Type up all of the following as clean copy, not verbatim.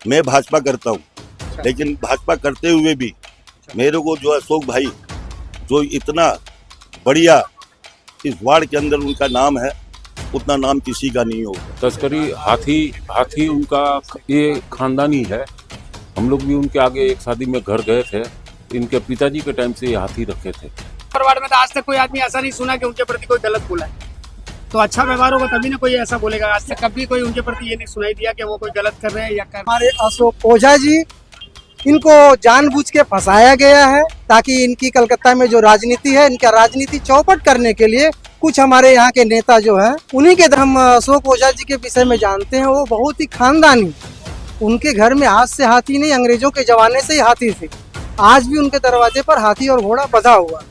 मैं भाजपा करता हूँ, लेकिन भाजपा करते हुए भी मेरे को जो अशोक भाई जो इतना बढ़िया इस वार्ड के अंदर उनका नाम है, उतना नाम किसी का नहीं होगा। तस्करी हाथी हाथी उनका ये खानदानी है। हम लोग भी उनके आगे एक शादी में घर गए थे, इनके पिताजी के टाइम से ये हाथी रखे थे। वार्ड में तो आज तक कोई आदमी ऐसा नहीं सुना कि उनके प्रति कोई गलत बोला है। तो अच्छा व्यवहार होगा तभी ना कोई ऐसा बोलेगा। आज तक कभी कोई उनके प्रति ये नहीं सुनाई दिया कि वो कोई गलत कर रहे हैं या कर। हमारे अशोक ओझा जी, इनको जानबूझ के फंसाया गया है ताकि इनकी कलकत्ता में जो राजनीति है, इनका राजनीति चौपट करने के लिए कुछ हमारे यहाँ के नेता जो है उन्हीं के हम अशोक ओझा जी के विषय में जानते हैं। वो बहुत ही खानदानी, उनके घर में हाथ से हाथी नहीं, अंग्रेजों के जमाने से ही हाथी थे। आज भी उनके दरवाजे पर हाथी और घोड़ा बंधा हुआ।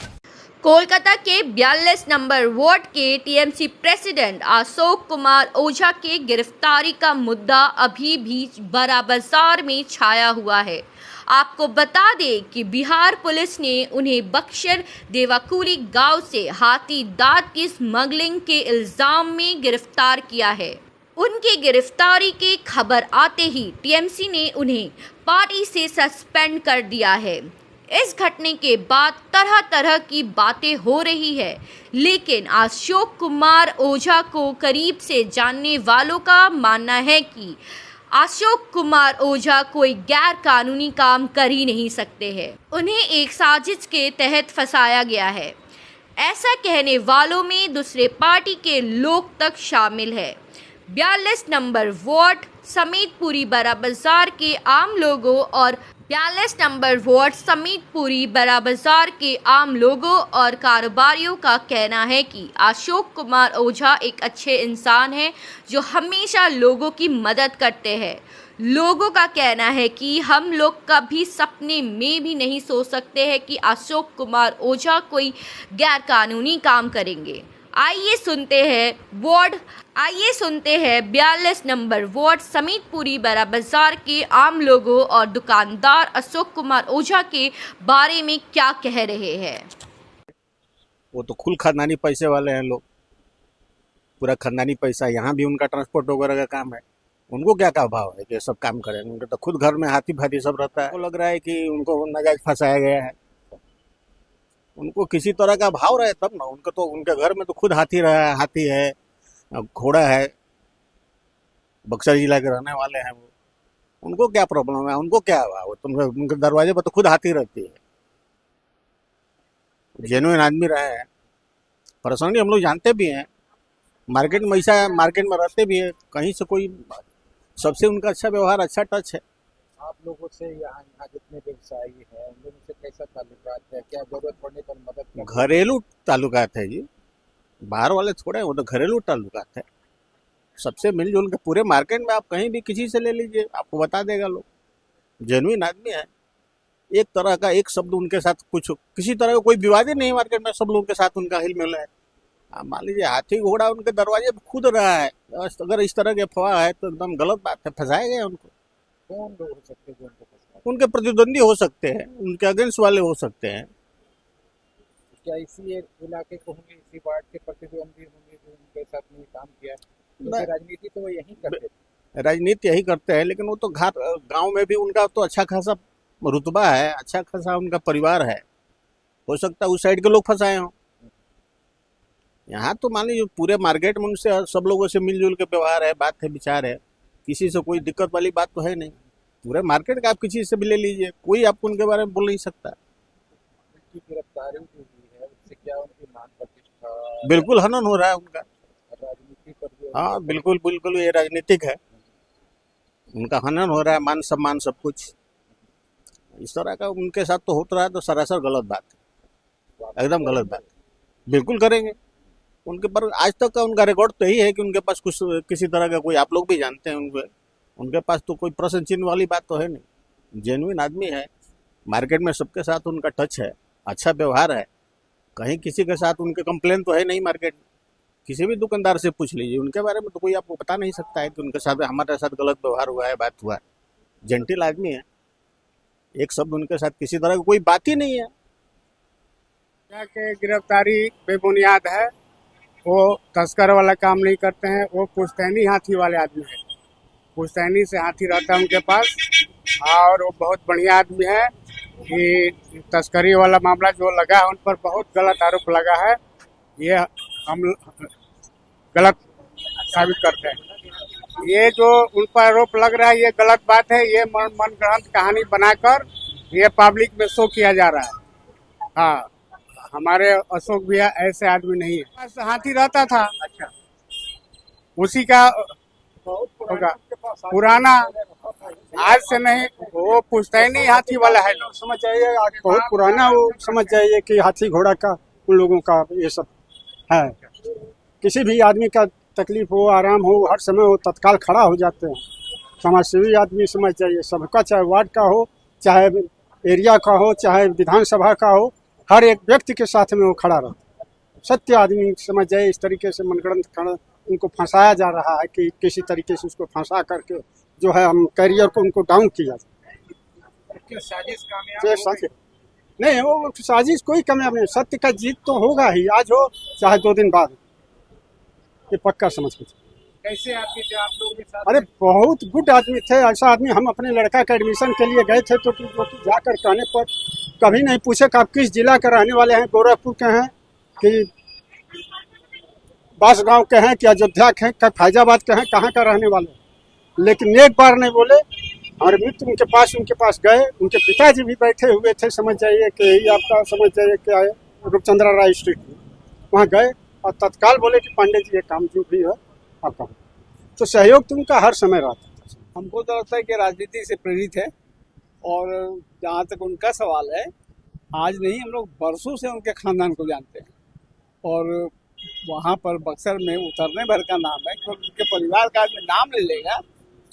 कोलकाता के 42 नंबर वार्ड के टीएमसी प्रेसिडेंट अशोक कुमार ओझा के गिरफ्तारी का मुद्दा अभी भी बड़ा बाजार में छाया हुआ है। आपको बता दें कि बिहार पुलिस ने उन्हें बक्सर देवाकुली गांव से हाथी दांत की स्मगलिंग के इल्जाम में गिरफ्तार किया है। उनकी गिरफ्तारी की खबर आते ही टीएमसी ने उन्हें पार्टी से सस्पेंड कर दिया है। इस घटने के बाद तरह तरह की बातें हो रही है, लेकिन अशोक कुमार ओझा को करीब से जानने वालों का मानना है कि अशोक कुमार ओझा कोई गैर कानूनी काम कर ही नहीं सकते हैं। उन्हें एक साजिश के तहत फंसाया गया है। ऐसा कहने वालों में दूसरे पार्टी के लोग तक शामिल है। 42 नंबर वार्ड समेत पूरी बड़ा बाजार के आम लोगों और 42 नंबर वार्ड समेत पूरी बड़ा बाजार के आम लोगों और कारोबारियों का कहना है कि अशोक कुमार ओझा एक अच्छे इंसान हैं जो हमेशा लोगों की मदद करते हैं। लोगों का कहना है कि हम लोग कभी सपने में भी नहीं सोच सकते हैं कि अशोक कुमार ओझा कोई गैर कानूनी काम करेंगे। आइए सुनते हैं 42 नंबर वार्ड समेत पूरी बड़ा बाजार के आम लोगों और दुकानदार अशोक कुमार ओझा के बारे में क्या कह रहे हैं। वो तो खुल खानदानी पैसे वाले हैं लोग, पूरा खानदानी पैसा। यहाँ भी उनका ट्रांसपोर्ट वगैरह का काम है। उनको क्या का भाव है कि सब काम करें? उनके तो खुद घर में हाथी फाथी सब रहता है। लग रहा है कि उनको नाजायज फंसाया गया है। उनको किसी तरह का भाव रहे तब ना। उनको तो उनके घर में तो खुद हाथी रहा है, हाथी है, घोड़ा है, बक्सर जिला के रहने वाले हैं वो। उनको क्या प्रॉब्लम है? उनको क्या हुआ? वो तुमके उनके दरवाजे पर तो खुद हाथी रहती है। जेन्युइन आदमी रहे हैं। पर्सनली हम लोग जानते भी हैं, मार्केट में रहते भी है। कहीं से कोई सबसे उनका अच्छा व्यवहार, अच्छा टच है। आप लोगों से यहाँ जितने व्यवसायी हैं उन लोगों से कैसा ताल्लुकात है? क्या जरूरत पड़ने पर मदद करते हैं? घरेलू ताल्लुकात है जी, बाहर वाले थोड़े, वो तो घरेलू ताल्लुकात है। सबसे मिलजुल के पूरे मार्केट में आप कहीं भी किसी से ले लीजिए, आपको बता देगा लोग। जेन्युइन आदमी है। एक तरह का एक शब्द उनके साथ कुछ किसी तरह का कोई विवाद ही नहीं मार्केट में। सब लोगों के साथ उनका हिल मिल है। आप मान लीजिए हाथी घोड़ा उनके दरवाजे पर खुद रहा है। अगर इस तरह की अफवाह है तो एकदम गलत बात है। फंसाया गया उनको। कौन लोग हो सकते हैं जो उनको फंसाए? उनके प्रतिद्वंदी हो सकते हैं, उनके अगेंस्ट वाले हो सकते हैं। क्या इसी एक इलाके को होंगे, इसी वार्ड के प्रतिद्वंदी होंगे जो उनके साथ में काम किया? क्योंकि राजनीति तो वो यही करते थे। राजनीति यही करते हैं, लेकिन वो तो गांव में भी उनका तो अच्छा खासा रुतबा है, अच्छा खासा उनका परिवार है। हो सकता है उस साइड के लोग फंसाए हों। यहाँ तो मान लीजिए पूरे मार्केट में उनसे सब लोगों से मिलजुल के व्यवहार है, बात है, विचार है। किसी से कोई दिक्कत वाली बात तो है नहीं। पूरे मार्केट का आप किसी से भी ले लीजिए, कोई आपको उनके बारे में बोल नहीं सकता। उनकी गिरफ्तारी जो हुई है उससे क्या उनकी मान प्रतिष्ठा? बिल्कुल हनन हो रहा है उनका। राजनीति पर जो हाँ बिल्कुल बिल्कुल, ये राजनीतिक है। उनका हनन हो रहा है, मान सम्मान सब कुछ। इस तरह का उनके साथ तो होता रहा है तो सरासर गलत बात है, एकदम गलत बात है। बिल्कुल करेंगे। उनके पर आज तक का उनका रिकॉर्ड तो यही है कि उनके पास कुछ किसी तरह का कोई, आप लोग भी जानते हैं, उनके पास तो कोई प्रश्न चिन्ह वाली बात तो है नहीं। जेन्युइन आदमी है। मार्केट में सबके साथ उनका टच है, अच्छा व्यवहार है। कहीं किसी के साथ उनके कंप्लेन तो है नहीं मार्केट में। किसी भी दुकानदार से पूछ लीजिए, उनके बारे में तो कोई आपको बता नहीं सकता है कि उनके साथ हमारे साथ गलत व्यवहार हुआ है, बात हुआ है। जेंटिल आदमी है। एक शब्द उनके साथ किसी तरह की कोई बात ही नहीं है। के गिरफ्तारी बेबुनियाद है। वो तस्कर वाला काम नहीं करते हैं। वो पुश्तैनी हाथी वाले आदमी है। पुश्तैनी से हाथी रहता है उनके पास, और वो बहुत बढ़िया आदमी है। ये तस्करी वाला मामला जो लगा है उन पर बहुत गलत आरोप लगा है, ये हम गलत साबित करते हैं। ये जो उन पर आरोप लग रहा है ये गलत बात है। ये मनगढ़ंत कहानी बनाकर ये पब्लिक में शो किया जा रहा है। हाँ, हमारे अशोक भैया ऐसे आदमी नहीं है। पास हाथी रहता था, अच्छा उसी का होगा पुराना, आज से नहीं। वो पुश्तैनी हाथी वाला है, समझ जाइए बहुत पुराना, वो समझ जाइए कि हाथी घोड़ा का उन लोगों का ये सब है। किसी भी आदमी का तकलीफ हो, आराम हो, हर समय वो तत्काल खड़ा हो जाते हैं। समाजसेवी आदमी समझ जाइए, सबका, चाहे वार्ड का हो, चाहे एरिया का हो, चाहे विधानसभा का हो, हर एक व्यक्ति के साथ में वो खड़ा रहता है। सत्य आदमी समझ जाइए। इस तरीके से मनगढ़ंत उनको फंसाया जा रहा है कि किसी तरीके से उसको फंसा करके जो है हम कैरियर को उनको डाउन किया जाए। साजिश कामयाब नहीं, वो साजिश कोई कामयाब नहीं। सत्य का जीत तो होगा ही, आज हो चाहे 2 दिन बाद, ये पक्का समझ के। कैसे आदमी थे आप लोग के साथ? अरे बहुत गुड आदमी थे। ऐसा आदमी, हम अपने लड़का का एडमिशन के लिए गए थे तो जो कि जाकर कहने पर कभी नहीं पूछे कि आप किस जिला के रहने वाले हैं, गोरखपुर के हैं कि बांसगांव के हैं कि अयोध्या के हैं कि फैजाबाद के हैं, कहाँ का रहने वाले हैं। लेकिन एक बार नहीं बोले। हमारे मित्र उनके पास गए, उनके पिताजी भी बैठे हुए थे, समझ जाइए कि यही आपका समझ जाइए क्या है, रूपचंद्रा राय स्ट्रीट में। वहाँ गए और तत्काल बोले कि पांडे जी ये काम जो भी है आपका। तो सहयोग तो उनका हर समय रहता था। हमको तो लगता है कि राजनीति से प्रेरित है, और जहाँ तक उनका सवाल है, आज नहीं, हम लोग बरसों से उनके खानदान को जानते हैं। और वहाँ पर बक्सर में उतरने भर का नाम है, क्योंकि उनके परिवार का आदमी नाम ले लेगा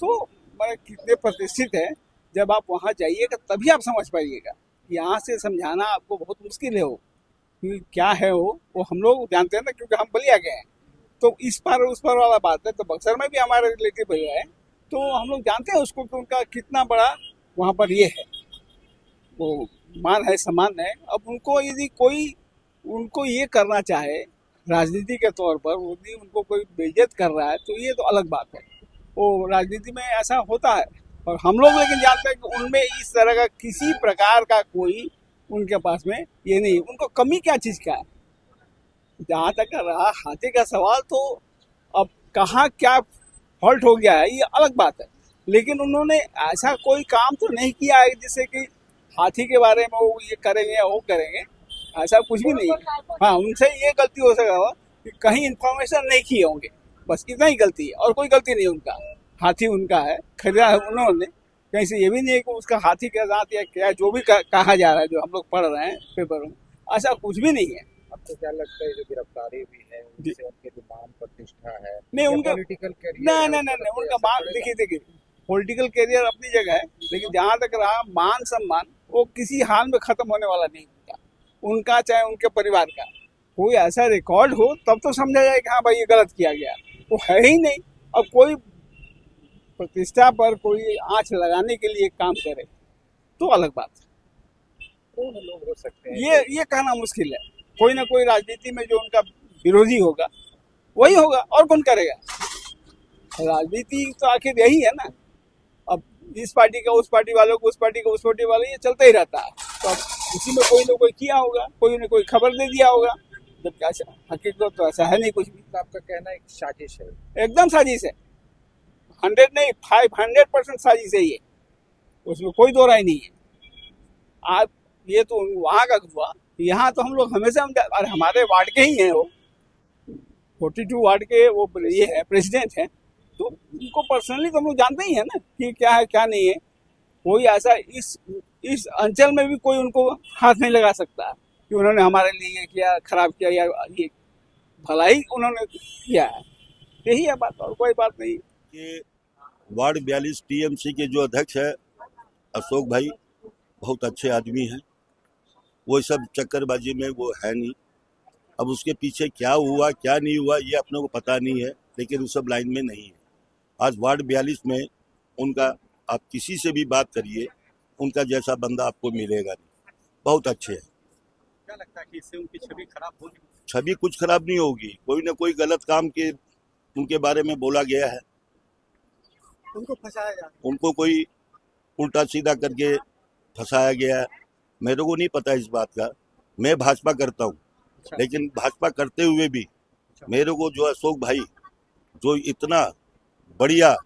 तो मैं कितने प्रतिष्ठित है। जब आप वहाँ जाइएगा तभी आप समझ पाइएगा। यहाँ से समझाना आपको बहुत मुश्किल है वो कि क्या है वो हम लोग जानते हैं ना, क्योंकि हम बलिया गए हैं। तो इस पार उस पार वाला बात है। तो बक्सर में भी हमारे रिलेटिव भैया है, तो हम लोग जानते हैं उसको कि उनका कितना बड़ा वहाँ पर ये है, वो मान है, सम्मान है। अब उनको यदि कोई उनको ये करना चाहे राजनीति के तौर पर, यदि उनको कोई बेइज्जत कर रहा है तो ये तो अलग बात है। वो राजनीति में ऐसा होता है, और हम लोग लेकिन जानते हैं कि उनमें इस तरह का किसी प्रकार का कोई उनके पास में ये नहीं। उनको कमी क्या चीज़ का है? जहाँ तक रहा हाथी का सवाल, तो अब कहाँ क्या फॉल्ट हो गया है ये अलग बात है। लेकिन उन्होंने ऐसा कोई काम तो नहीं किया है जिससे कि हाथी के बारे में वो ये करेंगे वो करेंगे, ऐसा कुछ भी नहीं है। हाँ, उनसे ये गलती हो सकता कि कहीं इन्फॉर्मेशन नहीं किए होंगे, बस इतना ही गलती है, और कोई गलती नहीं उनका। हाथी उनका है, खरीदा है उन्होंने, कहीं से ये भी नहीं है कि उसका हाथी का दांत या क्या जो भी कहा जा रहा है, जो हम लोग पढ़ रहे हैं पेपरों में, ऐसा कुछ भी नहीं है। आपको क्या लगता है जो गिरफ्तारी हुई है उनसे उनके जो मान प्रतिष्ठा है, नहीं उनका पॉलिटिकल कैरियर, नहीं उनका मान, देखिए पॉलिटिकल कैरियर अपनी जगह है, लेकिन जहाँ तक रहा मान सम्मान, वो किसी हाल में खत्म होने वाला नहीं उनका चाहे उनके परिवार का। कोई ऐसा रिकॉर्ड हो तब तो समझा जाए कि हाँ भाई ये गलत किया गया, वो है ही नहीं। अब कोई प्रतिष्ठा पर कोई आंच लगाने के लिए काम करे तो अलग बात है। कौन लोग हो सकते हैं ये कहना मुश्किल है। कोई ना कोई राजनीति में जो उनका विरोधी होगा वही होगा, और कौन करेगा? राजनीति तो आखिर यही है ना। अब इस पार्टी का उस पार्टी वालों को, उस पार्टी का उस पार्टी वालों, ये चलता ही रहता है। तो अब उसी में कोई ना कोई किया होगा, कोई ना कोई खबर दे दिया होगा, जब क्या हकीकत तो ऐसा है नहीं कुछ भी। तो आपका कहना एक साजिश है? एकदम साजिश है, 100 नहीं 500% साजिश है ये, उसमें कोई दो राय नहीं है। आप ये तो वहाँ का हुआ, यहाँ तो हम लोग हमेशा अरे हमारे वार्ड के ही हैं, वो 42 वार्ड के वो ये है प्रेसिडेंट हैं, तो उनको पर्सनली तो हम लोग जानते ही है ना कि क्या है क्या नहीं है। कोई ऐसा इस अंचल में भी कोई उनको हाथ नहीं लगा सकता कि उन्होंने हमारे लिए किया, खराब किया, या ये भलाई उन्होंने किया है। यही है बात, और कोई बात नहीं। कि वार्ड 42 टीएमसी के जो अध्यक्ष है अशोक भाई, बहुत अच्छे आदमी हैं। वो सब चक्करबाजी में वो है नहीं। अब उसके पीछे क्या हुआ क्या नहीं हुआ ये अपने को पता नहीं है, लेकिन उस सब लाइन में नहीं है। आज वार्ड 42 में उनका आप किसी से भी बात करिए, उनका जैसा बंदा आपको मिलेगा नहीं। बहुत अच्छे हैं। क्या लगता है कि इससे उनकी छवि खराब होगी? छवि कुछ खराब नहीं होगी। कोई ना कोई गलत काम के उनके बारे में बोला गया है, उनको फंसाया जा रहा है। उनको कोई उल्टा सीधा करके फंसाया गया है। मेरे को नहीं पता इस बात का। मैं भाजपा करता हूँ, लेकिन भाजपा करते हुए भी मेरे को जो अशोक भाई जो इतना बढ़िया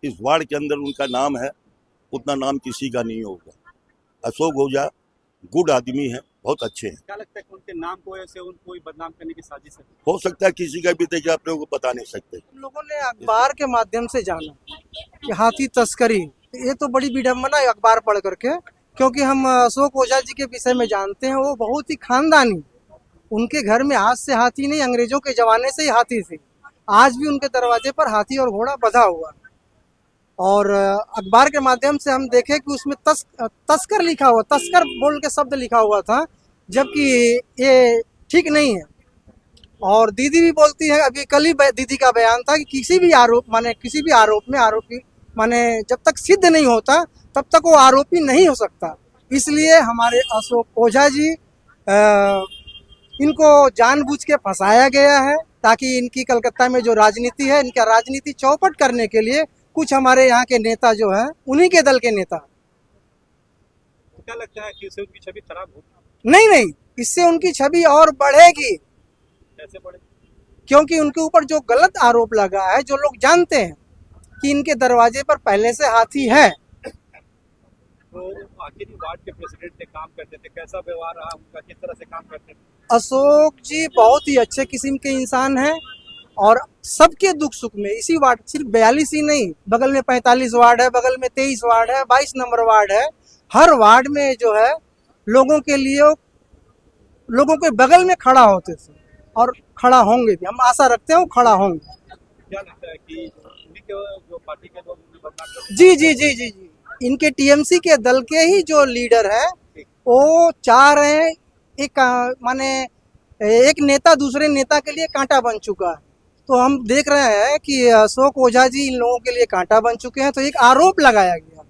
इस वार्ड के अंदर उनका नाम है, उतना नाम किसी का नहीं होगा। अशोक ओझा गुड आदमी है, बहुत अच्छे हैं। क्या लगता है कि उनके नाम को ऐसे उनको बदनाम करने की साजिश है? हो सकता है किसी का भी देखिए, अपने को बता नहीं सकते। हम लोगों ने अखबार के माध्यम से जाना कि हाथी तस्करी, ये तो बड़ी विडम्बना है अखबार पढ़ करके, क्योंकि हम अशोक ओझा जी के विषय में जानते हैं। वो बहुत ही खानदानी, उनके घर में आज से हाथी नहीं, अंग्रेजों के जमाने से ही हाथी थे। आज भी उनके दरवाजे पर हाथी और घोड़ा बंधा हुआ है। और अखबार के माध्यम से हम देखे कि उसमें तस्कर लिखा हुआ, तस्कर बोल के शब्द लिखा हुआ था, जबकि ये ठीक नहीं है। और दीदी भी बोलती है, अभी कल ही दीदी का बयान था कि किसी भी आरोप में आरोपी माने जब तक सिद्ध नहीं होता तब तक वो आरोपी नहीं हो सकता। इसलिए हमारे अशोक ओझा जी इनको जानबूझ के फंसाया गया है, ताकि इनकी कलकत्ता में जो राजनीति है, इनका राजनीति चौपट करने के लिए कुछ हमारे यहाँ के नेता जो हैं, उन्हीं के दल के नेता। क्या लगता है कि इससे उनकी छवि खराब होगी? नहीं, इससे उनकी छवि और बढ़ेगी। कैसे बढ़ेगी? क्योंकि उनके ऊपर जो गलत आरोप लगा है, जो लोग जानते हैं कि इनके दरवाजे पर पहले से हाथी है। तो आखिर वार्ड के प्रेसिडेंट थे, काम करते थे, कैसा व्यवहार रहा उनका, किस तरह से काम करते थे? अशोक जी बहुत ही अच्छे किस्म के इंसान हैं और सबके दुख सुख में, इसी वार्ड सिर्फ 42 ही नहीं, बगल में 45 वार्ड है, बगल में 23 वार्ड है, 22 नंबर वार्ड है, हर वार्ड में जो है लोगों के लिए, लोगों के बगल में खड़ा होते थे और खड़ा होंगे भी। हम आशा रखते हैं वो खड़ा होंगे। क्या लगता है कि उन्हीं के जो पार्टी के लोग उन्हें बदनाम जी, इनके टीएमसी के दल के ही जो लीडर है वो चाह रहे हैं, एक नेता दूसरे नेता के लिए कांटा बन चुका है। तो हम देख रहे हैं कि अशोक ओझा जी इन लोगों के लिए कांटा बन चुके हैं, तो एक आरोप लगाया गया,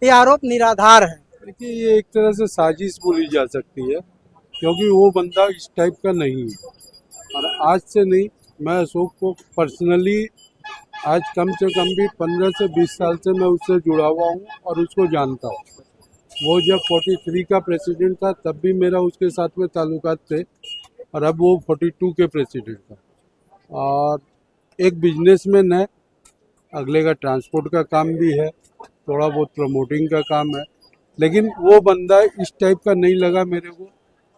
ये आरोप निराधार है। देखिए, ये एक तरह से साजिश बोली जा सकती है, क्योंकि वो बंदा इस टाइप का नहीं है। और आज से नहीं, मैं अशोक को पर्सनली आज कम से कम भी 15 से 20 साल से मैं उससे जुड़ा हुआ हूँ और उसको जानता हूँ। वो जब 43 का प्रेसिडेंट था तब भी मेरा उसके साथ में ताल्लुकात थे, और अब वो 42 के प्रेसिडेंट था। और एक बिजनेसमैन है, अगले का ट्रांसपोर्ट का काम भी है, थोड़ा बहुत प्रमोटिंग का काम है, लेकिन वो बंदा इस टाइप का नहीं लगा मेरे को।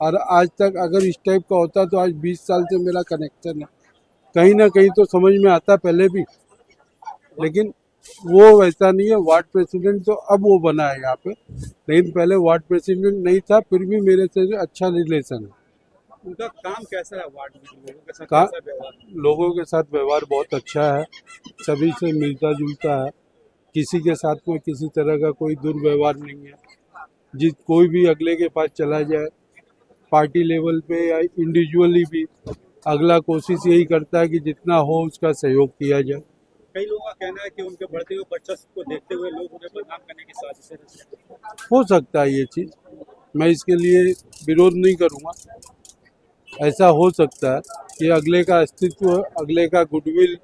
और आज तक अगर इस टाइप का होता तो आज 20 साल से मेरा कनेक्शन है, कहीं ना कहीं तो समझ में आता पहले भी, लेकिन वो वैसा नहीं है। वार्ड प्रेसिडेंट तो अब वो बना है यहाँ पे, लेकिन पहले वार्ड प्रेसिडेंट नहीं था, फिर भी मेरे से अच्छा रिलेशन है। उनका काम कैसा है वार्ड में? लोगों के साथ कैसा व्यवहार? लोगों के साथ व्यवहार बहुत अच्छा है, सभी से मिलता जुलता है, किसी के साथ में किसी तरह का कोई दुर्व्यवहार नहीं है। कोई भी अगले के पास चला जाए, पार्टी लेवल पे या इंडिविजुअली भी, अगला कोशिश यही करता है कि जितना हो उसका सहयोग किया जाए। कई लोगों का कहना है कि उनके बढ़ते हुए वर्चस्व को देखते हुए लोग उन्हें बदनाम करने की साजिश है। हो सकता है ये चीज़, मैं इसके लिए विरोध नहीं करूँगा। ऐसा हो सकता है कि अगले का अस्तित्व, अगले का गुडविल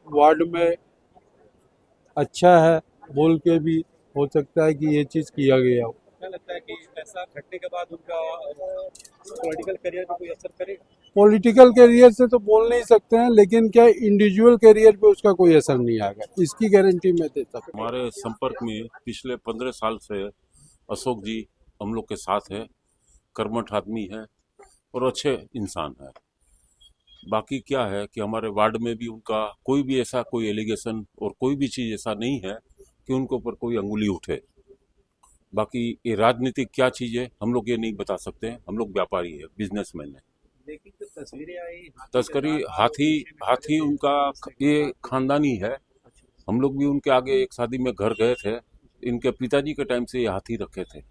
वार्ड में अच्छा है बोल के भी हो सकता है कि ये चीज़ किया गया हो। क्या लगता है कि ऐसा घटने के बाद उनका पॉलिटिकल करियर पे कोई असर करेगा? पॉलिटिकल करियर से तो बोल नहीं सकते हैं, लेकिन क्या इंडिविजुअल करियर पे उसका कोई असर नहीं आएगा, इसकी गारंटी मैं देता हूँ। हमारे संपर्क में पिछले 15 साल से अशोक जी हम लोग के साथ है, कर्मठ आदमी है और अच्छे इंसान है। बाकी क्या है कि हमारे वार्ड में भी उनका कोई भी ऐसा कोई एलिगेशन और कोई भी चीज़ ऐसा नहीं है कि उनके ऊपर कोई अंगुली उठे। बाकी ये राजनीति क्या चीज़ है हम लोग ये नहीं बता सकते हैं, हम लोग व्यापारी है, बिजनेसमैन है। लेकिन जो तस्वीरें आई तस्करी, हाथी उनका ये खानदानी है। हम लोग भी उनके आगे एक शादी में घर गए थे, इनके पिताजी के टाइम से ये हाथी रखे थे।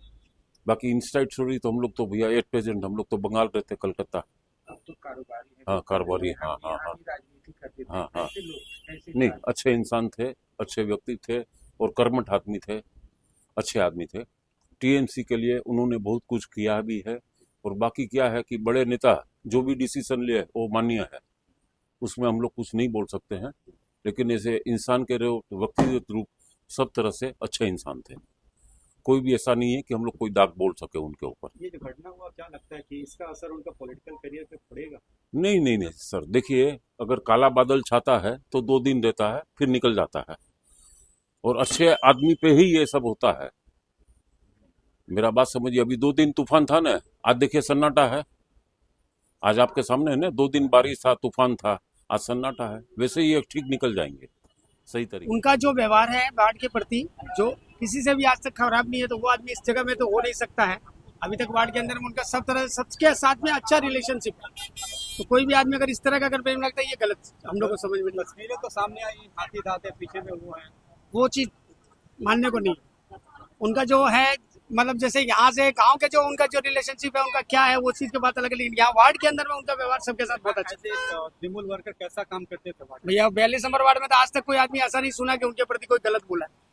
बाकी इनसाइड स्टोरी तो हम लोग तो भैया एट प्रेजेंट हम लोग तो बंगाल रहते, कलकत्ता। तो कारोबारी है, हाँ कारोबारी, हाँ राजनीति करते थे। हाँ कैसे लोग, नहीं, अच्छे इंसान थे, अच्छे व्यक्ति थे और कर्मठ आदमी थे, अच्छे आदमी थे। टीएमसी के लिए उन्होंने बहुत कुछ किया भी है। और बाकी क्या है कि बड़े नेता जो भी डिसीजन ले वो मान्य है, उसमें हम लोग कुछ नहीं बोल सकते हैं। लेकिन ऐसे इंसान के व्यक्तिगत रूप सब तरह से अच्छे इंसान थे। कोई भी ऐसा नहीं है कि हम लोग कोई दाग बोल सके उनके ऊपर। ये जो घटना हुआ, क्या लगता है कि इसका असर उनका पॉलिटिकल करियर पे पड़ेगा? नहीं नहीं नहीं सर, देखिए अगर काला बादल छाता है तो 2 दिन रहता है फिर निकल जाता है, और अच्छे आदमी पे ही ये सब होता है। मेरा बात समझिए, अभी 2 दिन तूफान था ना, आज देखिए सन्नाटा है। आज आपके सामने है ना, 2 दिन बारिश था, तूफान था, आज सन्नाटा है। वैसे ही ठीक निकल जाएंगे सही तरीके। उनका जो व्यवहार है वार्ड के प्रति, जो किसी से भी आज तक खराब नहीं है, तो वो आदमी इस जगह में तो हो नहीं सकता है। अभी तक वार्ड के अंदर में उनका सब तरह सबके साथ में अच्छा रिलेशनशिप है, तो कोई भी आदमी अगर इस तरह का अगर प्रेम लगता है, ये गलत हम लोग को समझ में नहीं। तस्वीरें तो सामने आई, हाथी दांते पीछे में वो है, वो चीज मानने को नहीं। उनका जो है मतलब जैसे यहाँ से गांव के जो उनका जो रिलेशनशिप है उनका क्या है, वो चीज की बात अलग है, लेकिन यहाँ वार्ड के अंदर में उनका व्यवहार सबके साथ बहुत अच्छा है। तृणमूल वर्कर कैसा काम करते थे वार्ड में? भैया 42 नंबर वार्ड में तो आज तक कोई आदमी ऐसा नहीं सुना कि उनके प्रति कोई गलत बोला है।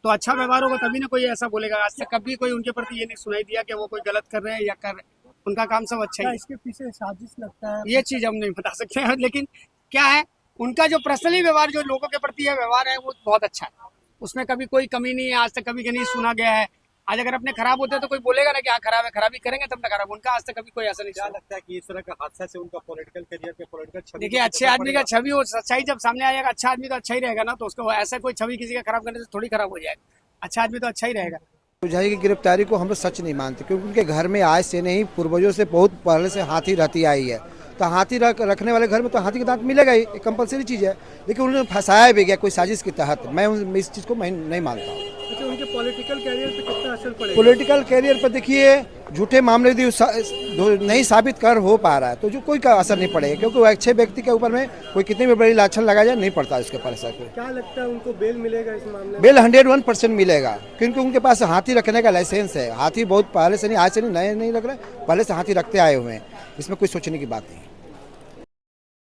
तो अच्छा व्यवहार होगा तभी ना कोई ऐसा बोलेगा। आज तक कभी कोई उनके प्रति ये नहीं सुनाई दिया कि वो कोई गलत कर रहे हैं या कर रहे हैं। उनका काम सब अच्छा है। इसके पीछे साजिश लगता है, ये चीज हम नहीं बता सकते हैं, लेकिन क्या है उनका जो पर्सनली व्यवहार जो लोगों के प्रति है व्यवहार है वो बहुत अच्छा है। उसमें कभी कोई कमी नहीं है, आज तक कभी नहीं सुना गया है। आज अगर अपने खराब होते हैं तो कोई बोलेगा ना कि हाँ खराब है, खराबी करेंगे तब ना खराब। उनका आज तक कभी कोई ऐसा नहीं। क्या लगता है कि इस तरह का हादसा से उनका पॉलिटिकल करियर पे, पॉलिटिकल छवि? देखिए अच्छे आदमी का छवि और सच्चाई जब सामने आएगा, अच्छा आदमी तो अच्छा ही रहेगा ना, तो उसको ऐसा कोई छवि किसी का खराब करने से थोड़ी खराब हो जाएगा। अच्छा आदमी तो अच्छा ही रहेगा। ओझा की गिरफ्तारी को हम लोग सच नहीं मानते, क्योंकि उनके घर में आज से नहीं, पूर्वजों से बहुत पहले से हाथी रहती आई है। तो हाथी रखने वाले घर में तो हाथी का दांत मिलेगा ही, एक कंपलसरी चीज़ है। लेकिन उन्होंने फंसाया भी गया कोई साजिश के तहत, मैं इस चीज़ को मैं नहीं मानता हूँ। अच्छा, उनके पॉलिटिकल कैरियर पे कितना असर पड़ेगा? पॉलिटिकल कैरियर पर देखिए, झूठे मामले भी नहीं साबित कर हो पा रहा है, तो जो कोई का असर नहीं पड़ेगा, क्योंकि वो अच्छे व्यक्ति के ऊपर में कोई कितनी भी बड़ी लाछन लगा जाए नहीं पड़ता उसके ऊपर असर। क्या लगता है उनको बेल मिलेगा इस मामले में? बेल 101% मिलेगा, क्योंकि उनके पास हाथी रखने का लाइसेंस है। हाथी बहुत पहले से नहीं, आज से नहीं, नए नहीं लग रहा है, पहले से हाथी रखते आए हुए हैं। इसमें कोई सोचने की बात नहीं है।